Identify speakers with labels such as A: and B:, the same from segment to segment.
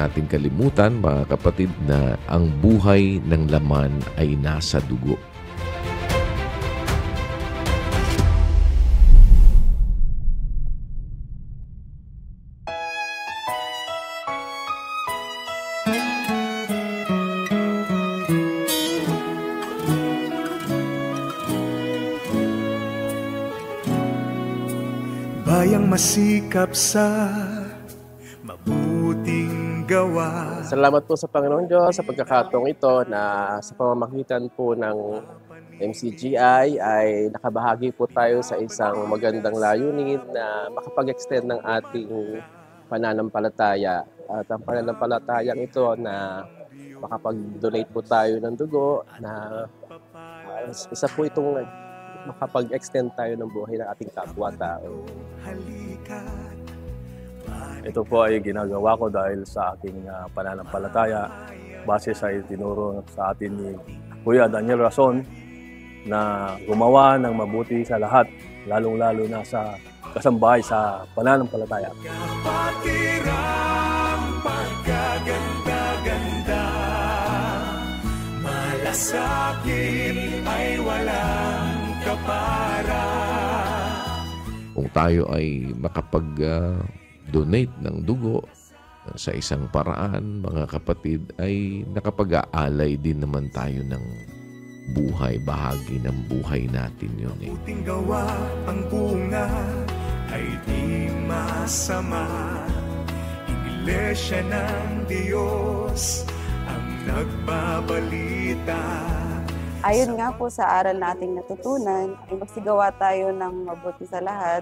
A: Natin kalimutan mga kapatid na ang buhay ng laman ay nasa dugo.
B: Bayang masikap sa mabuting gawa.
C: Salamat po sa Panginoon Diyos sa pagkakataong ito na sa pamamagitan po ng MCGI ay nakabahagi po tayo sa isang magandang layunin na makapag-extend ng ating pananampalataya. At ang pananampalatayang ito na makapag-donate po tayo ng dugo na isa po itong makapag-extend tayo ng buhay ng ating kapwa-tao.
D: Ito po ay ginagawa ko dahil sa aking pananampalataya base sa itinuro sa atin ni Kuya Daniel Rason na gumawa ng mabuti sa lahat, lalong-lalo na sa kasambahay sa pananampalataya.
B: Kapatirang pagkaganda-ganda, malasakit ay walang kapara.
A: Kung tayo ay makapag-donate ng dugo sa isang paraan, mga kapatid, ay nakapag-aalay din naman tayo ng buhay, bahagi ng buhay natin yun.
B: Buting gawa ang bunga ay di masama. Iglesia ng Diyos ang nagbabalita.
E: Ayon nga po sa aral nating natutunan, ay magsigawa tayo ng mabuti sa lahat,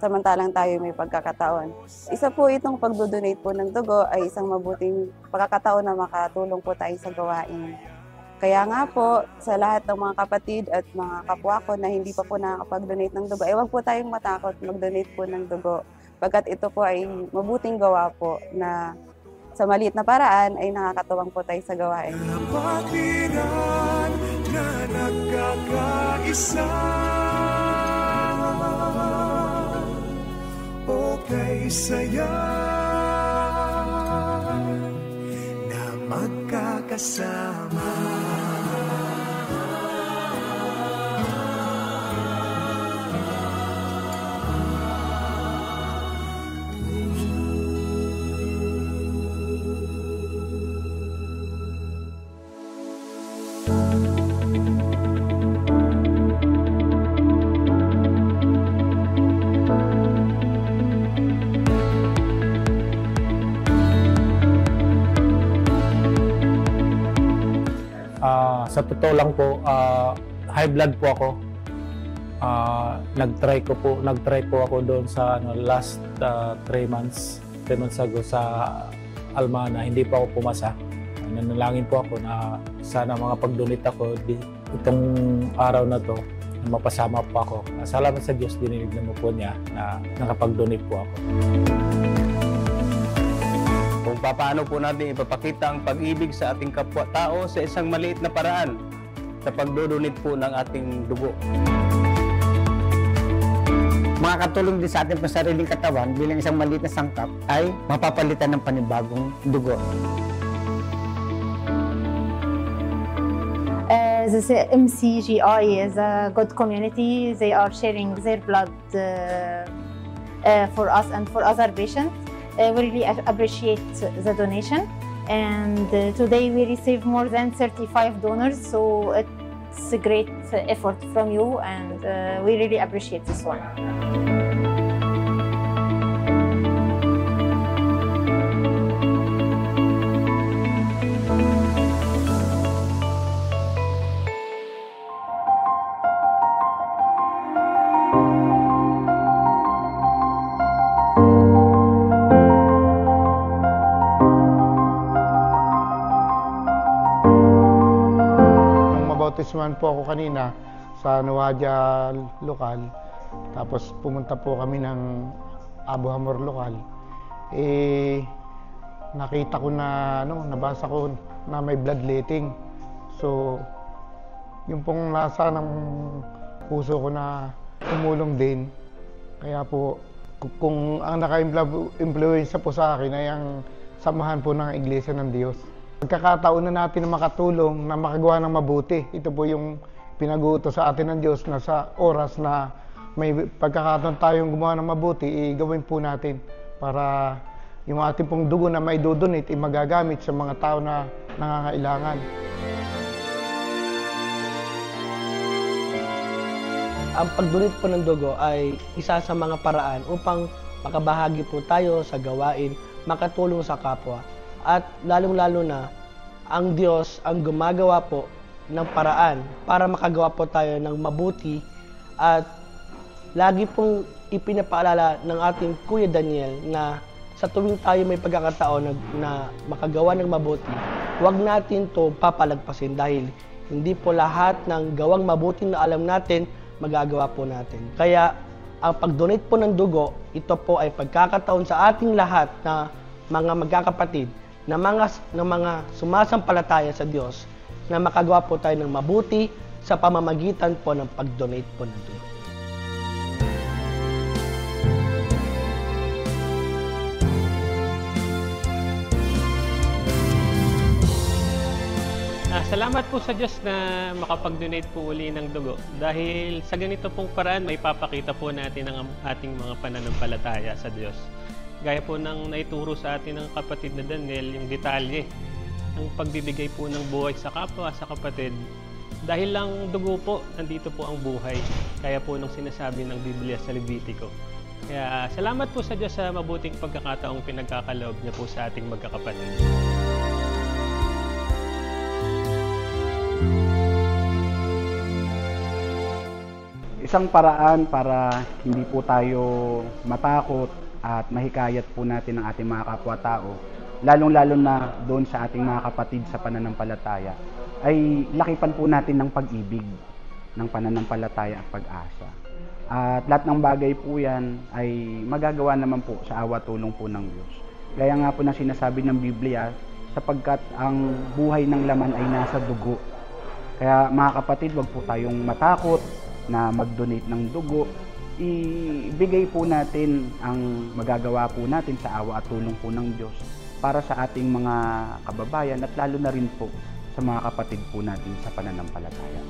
E: samantalang tayo may pagkakataon. Isa po itong pagdodonate po ng dugo ay isang mabuting pagkakataon na makatulong po tayo sa gawain. Kaya nga po, sa lahat ng mga kapatid at mga kapwa ko na hindi pa po nakakapag-donate ng dugo, ay huwag po tayong matakot mag-donate po ng dugo. Pagkat ito po ay mabuting gawa po na sa maliit na paraan ay nakakatuwang po tayo sa gawain.
B: Kapatiran na nagkakaisa, o kay saya na magkakasama.
F: Sa totoo lang po, high blood po ako. Nag-try po ako doon sa last 3 months ago sa Almana. Hindi pa ako pumasa. Nanalangin po ako na sana makapag-donate ako itong araw na to, na mapasama po ako. Salamat sa Diyos, dinilig naman po niya na nakapag-donate po ako.
G: Kung paano po natin ipapakita ang pag-ibig sa ating kapwa-tao sa isang maliit na paraan sa pagdodonate po ng ating dugo.
H: Makakatulong din sa ating pansariling katawan bilang isang maliit na sangkap ay mapapalitan ng panibagong dugo.
I: The MCGI is a good community. They are sharing their blood for us and for other patients. We really appreciate the donation, and today we received more than 35 donors, so it's a great effort from you, and we really appreciate this one.
J: binautisman po ako kanina sa Nuwadya lokal. Tapos pumunta po kami ng Abu Hamor lokal. Nakita ko na, nabasa ko na may bloodletting. So, yung pong nasa ng puso ko na tumulong din. Kaya po, kung ang naka-influensya po sa akin ay ang samahan po ng Iglesia ng Diyos. Pagkakataon na natin na makatulong, na makagawa ng mabuti. Ito po yung pinag-uutos sa atin ng Diyos na sa oras na may pagkakataon tayong gumawa ng mabuti, gawin po natin para yung ating pong dugo na may dodonate magagamit sa mga tao na nangangailangan.
K: Ang pag-donate po ng dugo ay isa sa mga paraan upang makabahagi po tayo sa gawain, makatulong sa kapwa. At lalong-lalo na, ang Diyos ang gumagawa po ng paraan para makagawa po tayo ng mabuti. At lagi pong ipinapaalala ng ating Kuya Daniel na sa tuwing tayo may pagkakataon na makagawa ng mabuti, huwag natin to papalagpasin dahil hindi po lahat ng gawang mabuti na alam natin magagawa po natin. Kaya ang pag-donate po ng dugo, ito po ay pagkakataon sa ating lahat na mga magkakapatid, na mga sumasampalataya sa Diyos, na makagawa po tayo ng mabuti sa pamamagitan po ng pag-donate po ng dugo.
L: Salamat po sa Diyos na makapag-donate po uli ng dugo. Dahil sa ganito pong paraan, may papakita po natin ang ating mga pananampalataya sa Diyos. Gaya po ng naituro sa atin ng kapatid na Daniel, yung detalye ng pagbibigay po ng buhay sa kapwa, sa kapatid. Dahil lang dugo po, nandito po ang buhay. Kaya po nung sinasabi ng Biblia sa Levitico. Kaya salamat po sa Diyos sa mabuting pagkakataong pinagkakaloob niya po sa ating magkakapatid.
M: Isang paraan para hindi po tayo matakot at mahikayat po natin ang ating mga kapwa-tao, lalong-lalo na doon sa ating mga kapatid sa pananampalataya, ay lakipan po natin ng pag-ibig, ng pananampalataya at pag-asa. At lahat ng bagay po yan ay magagawa naman po sa awa tulong po ng Diyos. Gaya nga po na sinasabi ng Biblia, sapagkat ang buhay ng laman ay nasa dugo. Kaya mga kapatid, wag po tayong matakot na mag-donate ng dugo. Ibigay po natin ang magagawa po natin sa awa at tulong po ng Diyos para sa ating mga kababayan at lalo na rin po sa mga kapatid po natin sa pananampalataya.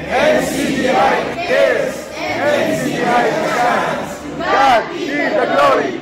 B: NCGI cares, NCGI stands. God be the glory.